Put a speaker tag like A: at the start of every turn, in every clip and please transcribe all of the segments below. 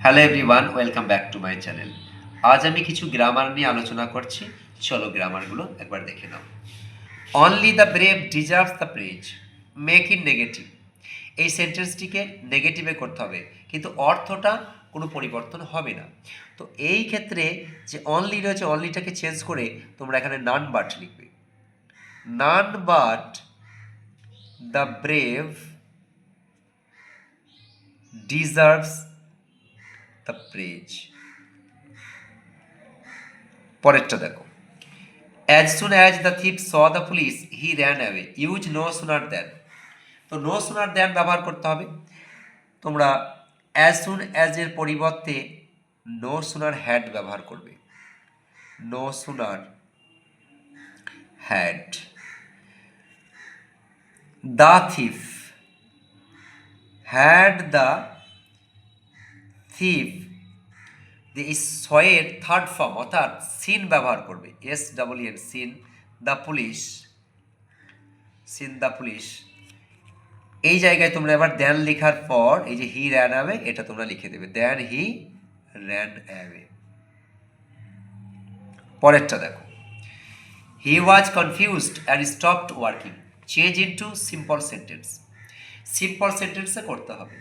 A: Hello everyone, welcome back to my channel. আজ আমি কিছু গ্রামার নিয়ে আলোচনা করছি। চলো গ্রামারগুলো একবার দেখে নাও। Only the brave deserves the praise, make in negative. এই সেন্টেন্সটিকে নেগেটিভে করতে হবে, কিন্তু অর্থটা কোনো পরিবর্তন হবে না। তো এই ক্ষেত্রে যে অনলি রয়েছে, অনলিটাকে চেঞ্জ করে তোমরা এখানে নান বাট লিখবে। None but the brave deserves the praise. পরেরটা দেখো, as soon as the thief saw the police he ran away, use no sooner than। তো no sooner than ব্যবহার করতে হবে। তোমরা as soon as এর পরিবর্তে no sooner had ব্যবহার করবে। no sooner had the thief, had the thief, এই সয়ের থার্ড ফর্ম অর্থাৎ সিন ব্যবহার করবে, SEEN, seen the police, seen the police. এই জায়গায় তোমরা এবার দ্যান লেখার পর এই যে হি র্যান অ্যাওয়ে এটা তোমরা লিখে দেবে, দ্যান হি র্যান অ্যাওয়ে। পরেরটা দেখো, he was confused and stopped working, change into simple sentence. Simple সেন্টেন্সে করতে হবে।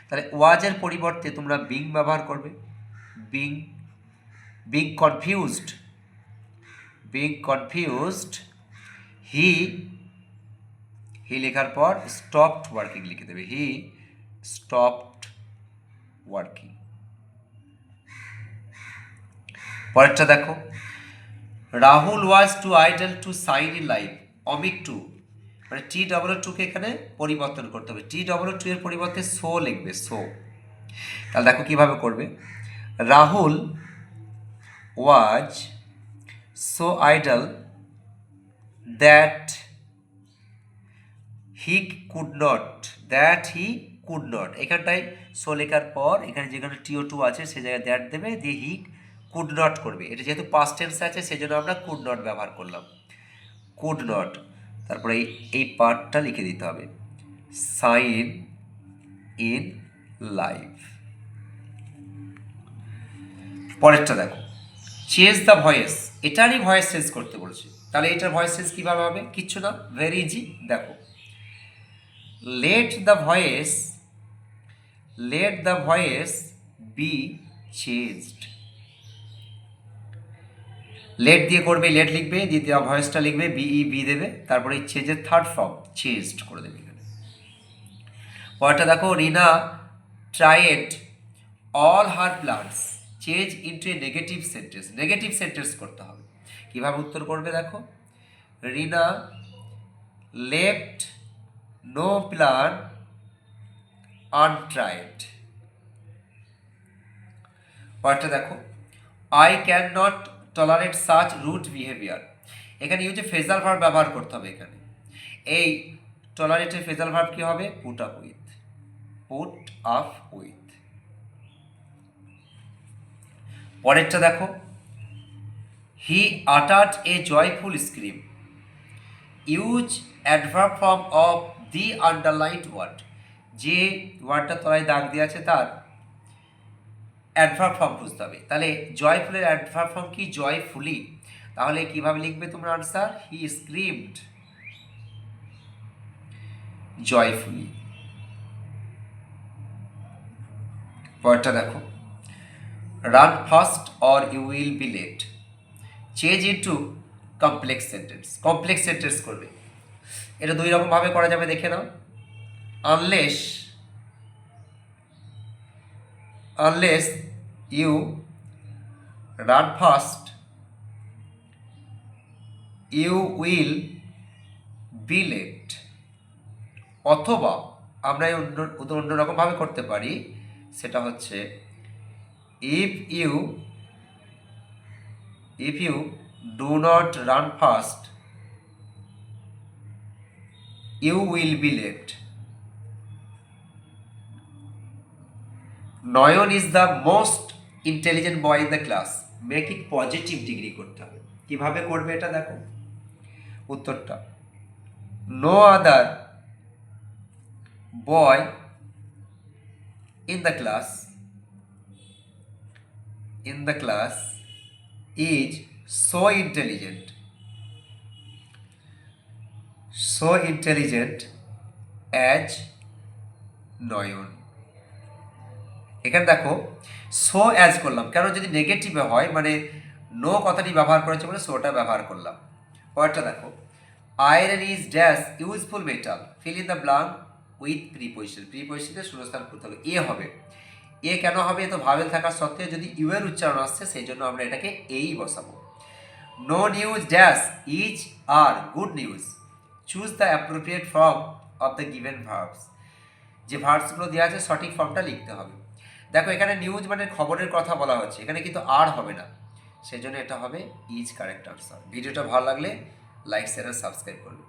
A: তাহলে ওয়াজের পরিবর্তে তোমরা বিং ব্যবহার করবে। Being, being confused, being confused, he, he লেখার পর স্টপড ওয়ার্কিং লিখে দেবে, হি স্টপড ওয়ার্কিং। পরেরটা দেখো, Rahul was too idle to sign in life, অমিক টু, মানে TW2 কে এখানে পরিবর্তন করতে হবে। TW2 এর পরিবর্তে সো লিখবে, সো। তাহলে দেখো কিভাবে করবে, Rahul was so idol that he could not, that he could not, এখানটায় সো লেখার পর এখানে যেখানে TO2 আছে সে জায়গায় দ্যাট দেবে, দিয়ে হি কুড নট করবে। এটা যেহেতু পাস্ট টেন্স আছে সেজন্য আমরা কুড নট ব্যবহার করলাম, কুড নট। তারপরে এই পার্টটা লিখে দিতে হবে, সাইন ইন লাইফ। পরেরটা দেখো, চেঞ্জ দ্য ভয়েস, এটারই ভয়েস চেঞ্জ করতে বলছে। তাহলে এটার ভয়েস চেঞ্জ কীভাবে হবে, কিচ্ছু না, ভেরি ইজি। দেখো, let the voice, let the voice be changed. Let দিয়ে করবে, লেট লিখবে, দিয়ে দেওয়া ভয়েসটা লিখবে, BE দেবে, তারপরে এই চেঞ্জের থার্ড ফর্ম চেঞ্জড করে দেবে এখানে। পরেরটা দেখো, Rina tried all her plans, change into a negative sentence. Negative sentence করতে হবে। কীভাবে উত্তর করবে দেখো, Rina left no plan untried. পরেরটা দেখো, I can not tolerate such rude behaviour. এখানে ইউজে ফেজাল ভার্ব ব্যবহার করতে হবে। এখানে এই টলারেটের ফেজাল ভার্ব কী হবে, put up with, put up with. পরেরটা দেখো, he uttered a joyful scream, use adverb form of the underlined word. যে ওয়ার্ডটা তলায় দাগ দিয়ে আছে তার অ্যাডভার্ব ফর্ম খুঁজতে হবে। তাহলে জয়ফুলের অ্যাডভার্ব ফর্ম কি, জয়ফুলি। তাহলে কিভাবে লিখবে তোমরা আনসার, হি স্ক্রিমড জয়ফুলি। পরেরটা দেখো, run fast or you will be late, change into complex sentence. Complex sentence করবে। এটা দুই রকমভাবে করা যাবে, দেখে নাও। Unless, unless you run fast you will be late. অথবা আমরা অন্যরকমভাবে করতে পারি, সেটা হচ্ছে if you do not run fast you will be late. Nayan is the most intelligent boy in the class, make it positive degree করতে হবে। কীভাবে করবে এটা দেখো উত্তরটা, no other boy in the class in the class is so intelligent as নয়ন। এখানে দেখো so as করলাম, কেন যদি নেগেটিভে হয় মানে নো কথাটি ব্যবহার করেছে বলে সোটা ব্যবহার করলাম। পরেরটা দেখো, iron is dash useful metal, fill in the blank with preposition. প্রিপোজিশনের শূন্যস্থান করতে হবে, এ হবে। এ কেন হবে? তো ভাবেল থাকার সত্ত্বেও যদি ইউ এর উচ্চারণ আসছে সেই জন্য আমরা এটাকে এই বসাবো। নো নিউজ ড্যাশ ইজ আর good news, choose the appropriate form of the given verbs. যে ভার্বসগুলো দেওয়া আছে সঠিক ফর্মটা লিখতে হবে। দেখো এখানে নিউজ মানে খবরের কথা বলা হচ্ছে, এখানে কিন্তু আর হবে না, সেই জন্য এটা হবে ইজ কারেক্ট আনসার। ভিডিওটা ভালো লাগলে লাইক শেয়ার আর সাবস্ক্রাইব করবে।